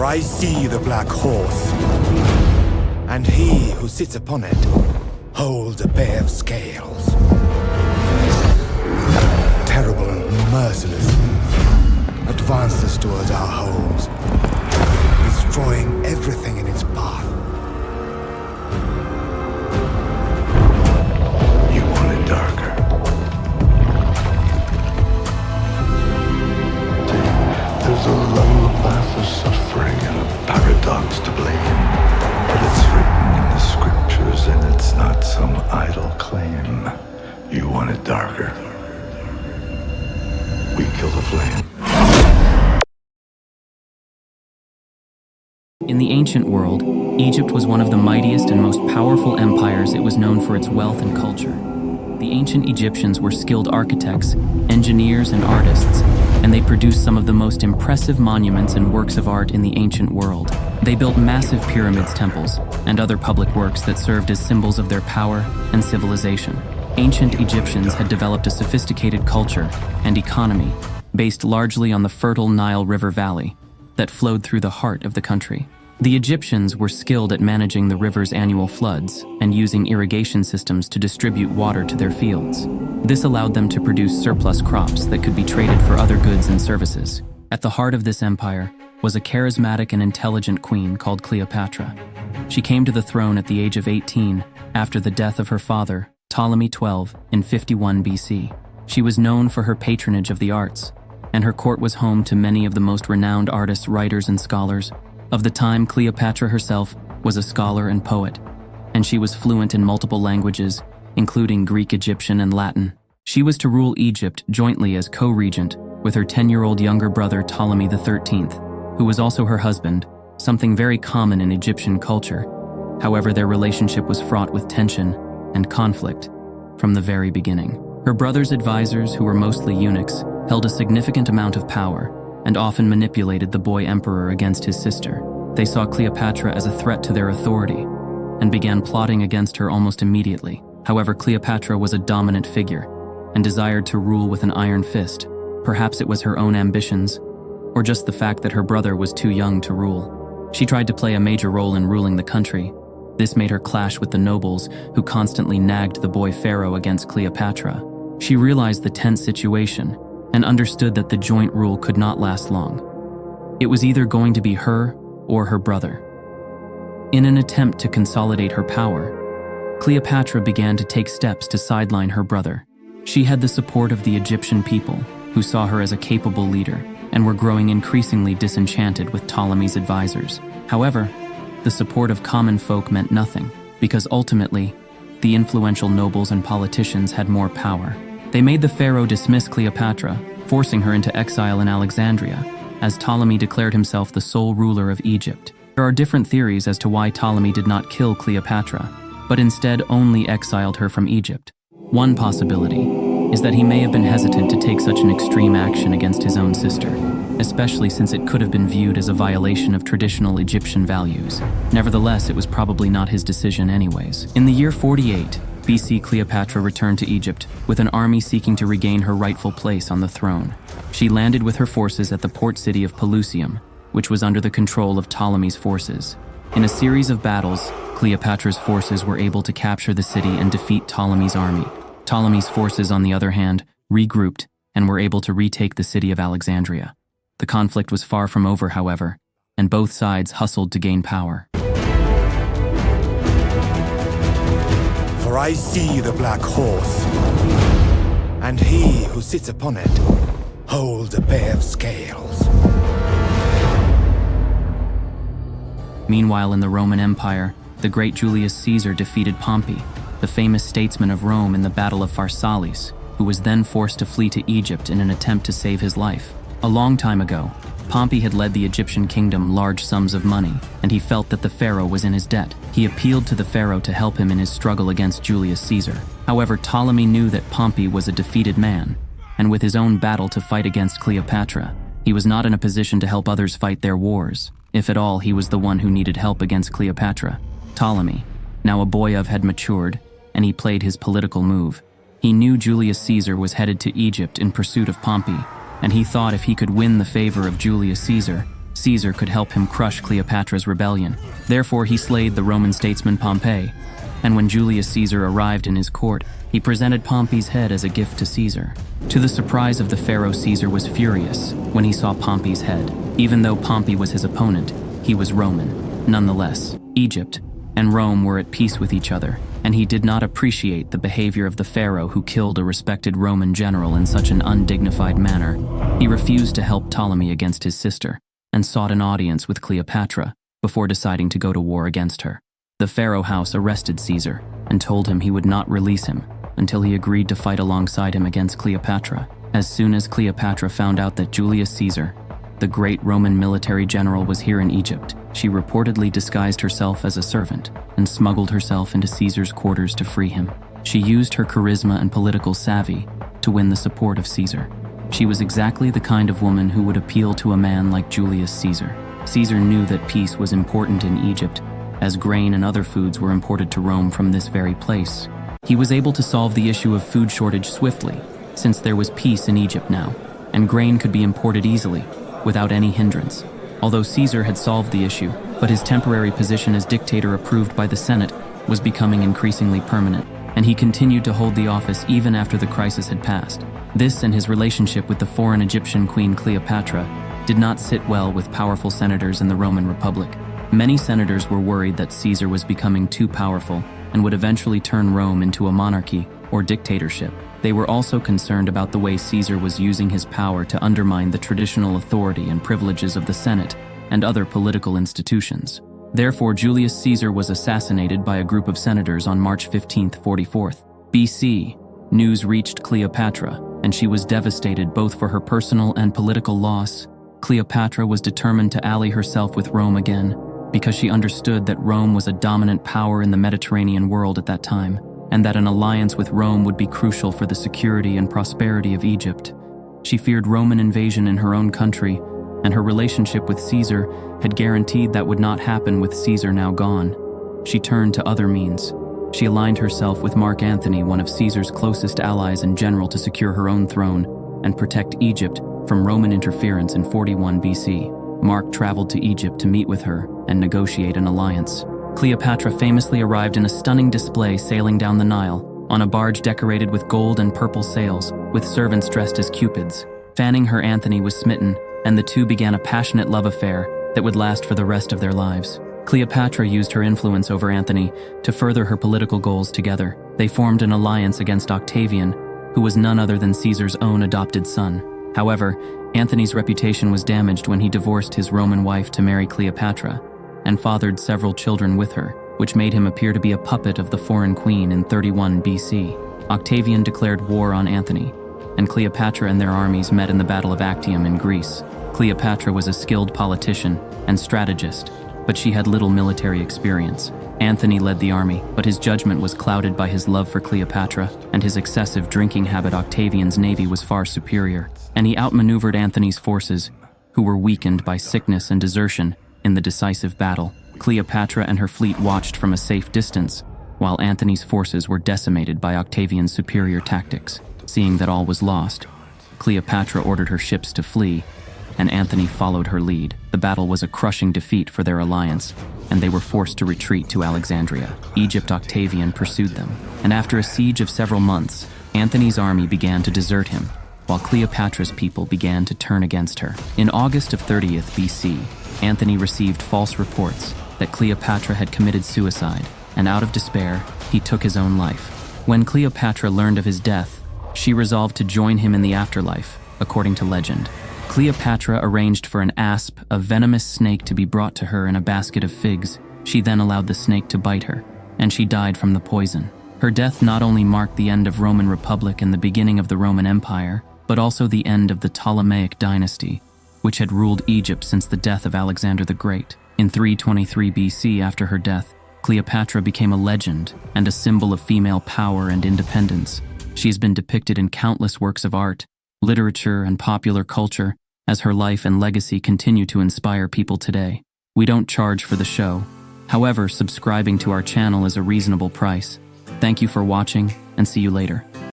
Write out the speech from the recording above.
I see the black horse, and he who sits upon it holds a pair of scales. Terrible and merciless, advances towards our homes, destroying everything in its path. You want it darker. There's a lullaby for suffering and a paradox to blame. But it's written in the scriptures and it's not some idle claim. You want it darker. We kill the flame. In the ancient world, Egypt was one of the mightiest and most powerful empires. It was known for its wealth and culture. The ancient Egyptians were skilled architects, engineers, and artists, and they produced some of the most impressive monuments and works of art in the ancient world. They built massive pyramids, temples, and other public works that served as symbols of their power and civilization. Ancient Egyptians had developed a sophisticated culture and economy based largely on the fertile Nile River Valley that flowed through the heart of the country. The Egyptians were skilled at managing the river's annual floods and using irrigation systems to distribute water to their fields. This allowed them to produce surplus crops that could be traded for other goods and services. At the heart of this empire was a charismatic and intelligent queen called Cleopatra. She came to the throne at the age of 18 after the death of her father, Ptolemy XII, in 51 BC. She was known for her patronage of the arts, and her court was home to many of the most renowned artists, writers, and scholars. Of the time, Cleopatra herself was a scholar and poet, and she was fluent in multiple languages, including Greek, Egyptian, and Latin. She was to rule Egypt jointly as co-regent with her 10-year-old younger brother Ptolemy XIII, who was also her husband, something very common in Egyptian culture. However, their relationship was fraught with tension and conflict from the very beginning. Her brother's advisors, who were mostly eunuchs, held a significant amount of power and often manipulated the boy emperor against his sister. They saw Cleopatra as a threat to their authority and began plotting against her almost immediately. However, Cleopatra was a dominant figure and desired to rule with an iron fist. Perhaps it was her own ambitions, or just the fact that her brother was too young to rule. She tried to play a major role in ruling the country. This made her clash with the nobles, who constantly nagged the boy pharaoh against Cleopatra. She realized the tense situation and understood that the joint rule could not last long. It was either going to be her or her brother. In an attempt to consolidate her power, Cleopatra began to take steps to sideline her brother. She had the support of the Egyptian people, who saw her as a capable leader and were growing increasingly disenchanted with Ptolemy's advisors. However, the support of common folk meant nothing, because ultimately, the influential nobles and politicians had more power. They made the pharaoh dismiss Cleopatra, forcing her into exile in Alexandria, as Ptolemy declared himself the sole ruler of Egypt. There are different theories as to why Ptolemy did not kill Cleopatra, but instead only exiled her from Egypt. One possibility is that he may have been hesitant to take such an extreme action against his own sister, especially since it could have been viewed as a violation of traditional Egyptian values. Nevertheless, it was probably not his decision anyways. In the year 48 BC, Cleopatra returned to Egypt with an army seeking to regain her rightful place on the throne. She landed with her forces at the port city of Pelusium, which was under the control of Ptolemy's forces. In a series of battles, Cleopatra's forces were able to capture the city and defeat Ptolemy's army. Ptolemy's forces, on the other hand, regrouped and were able to retake the city of Alexandria. The conflict was far from over, however, and both sides hustled to gain power. For I see the black horse, and he who sits upon it holds a pair of scales. Meanwhile, in the Roman Empire, the great Julius Caesar defeated Pompey, the famous statesman of Rome, in the Battle of Pharsalis, who was then forced to flee to Egypt in an attempt to save his life. A long time ago, Pompey had led the Egyptian kingdom large sums of money, and he felt that the pharaoh was in his debt. He appealed to the pharaoh to help him in his struggle against Julius Caesar. However, Ptolemy knew that Pompey was a defeated man, and with his own battle to fight against Cleopatra, he was not in a position to help others fight their wars. If at all, he was the one who needed help against Cleopatra. Ptolemy, now a boy had matured, and he played his political move. He knew Julius Caesar was headed to Egypt in pursuit of Pompey, and he thought if he could win the favor of Julius Caesar, Caesar could help him crush Cleopatra's rebellion. Therefore, he slayed the Roman statesman Pompey, and when Julius Caesar arrived in his court, he presented Pompey's head as a gift to Caesar. To the surprise of the pharaoh, Caesar was furious when he saw Pompey's head. Even though Pompey was his opponent, he was Roman. Nonetheless, Egypt and Rome were at peace with each other, and he did not appreciate the behavior of the pharaoh who killed a respected Roman general in such an undignified manner. He refused to help Ptolemy against his sister and sought an audience with Cleopatra before deciding to go to war against her. The pharaoh house arrested Caesar and told him he would not release him until he agreed to fight alongside him against Cleopatra. As soon as Cleopatra found out that Julius Caesar, the great Roman military general, was here in Egypt, she reportedly disguised herself as a servant and smuggled herself into Caesar's quarters to free him. She used her charisma and political savvy to win the support of Caesar. She was exactly the kind of woman who would appeal to a man like Julius Caesar. Caesar knew that peace was important in Egypt, as grain and other foods were imported to Rome from this very place. He was able to solve the issue of food shortage swiftly, since there was peace in Egypt now, and grain could be imported easily, without any hindrance. Although Caesar had solved the issue, but his temporary position as dictator approved by the Senate was becoming increasingly permanent, and he continued to hold the office even after the crisis had passed. This and his relationship with the foreign Egyptian queen Cleopatra did not sit well with powerful senators in the Roman Republic. Many senators were worried that Caesar was becoming too powerful and would eventually turn Rome into a monarchy or dictatorship. They were also concerned about the way Caesar was using his power to undermine the traditional authority and privileges of the Senate and other political institutions. Therefore, Julius Caesar was assassinated by a group of senators on March 15, 44 BC. News reached Cleopatra, and she was devastated both for her personal and political loss. Cleopatra was determined to ally herself with Rome again, because she understood that Rome was a dominant power in the Mediterranean world at that time, and that an alliance with Rome would be crucial for the security and prosperity of Egypt. She feared Roman invasion in her own country, and her relationship with Caesar had guaranteed that would not happen with Caesar now gone. She turned to other means. She aligned herself with Mark Antony, one of Caesar's closest allies and general, to secure her own throne and protect Egypt from Roman interference in 41 BC. Mark traveled to Egypt to meet with her and negotiate an alliance. Cleopatra famously arrived in a stunning display sailing down the Nile, on a barge decorated with gold and purple sails, with servants dressed as cupids. Fanning her, Antony was smitten, and the two began a passionate love affair that would last for the rest of their lives. Cleopatra used her influence over Antony to further her political goals together. They formed an alliance against Octavian, who was none other than Caesar's own adopted son. However, Antony's reputation was damaged when he divorced his Roman wife to marry Cleopatra and fathered several children with her, which made him appear to be a puppet of the foreign queen in 31 BC. Octavian declared war on Antony, and Cleopatra and their armies met in the Battle of Actium in Greece. Cleopatra was a skilled politician and strategist, but she had little military experience. Antony led the army, but his judgment was clouded by his love for Cleopatra, and his excessive drinking habit. Octavian's navy was far superior, and he outmaneuvered Antony's forces, who were weakened by sickness and desertion in the decisive battle. Cleopatra and her fleet watched from a safe distance, while Antony's forces were decimated by Octavian's superior tactics. Seeing that all was lost, Cleopatra ordered her ships to flee, and Antony followed her lead. The battle was a crushing defeat for their alliance, and they were forced to retreat to Alexandria. Egypt. Octavian pursued them, and after a siege of several months, Antony's army began to desert him, while Cleopatra's people began to turn against her. In August of 30th BC, Antony received false reports that Cleopatra had committed suicide, and out of despair, he took his own life. When Cleopatra learned of his death, she resolved to join him in the afterlife, according to legend. Cleopatra arranged for an asp, a venomous snake, to be brought to her in a basket of figs. She then allowed the snake to bite her, and she died from the poison. Her death not only marked the end of Roman Republic and the beginning of the Roman Empire, but also the end of the Ptolemaic dynasty, which had ruled Egypt since the death of Alexander the Great. In 323 BC, after her death, Cleopatra became a legend and a symbol of female power and independence. She has been depicted in countless works of art, literature, and popular culture, as her life and legacy continue to inspire people today. We don't charge for the show. However, subscribing to our channel is a reasonable price. Thank you for watching, and see you later.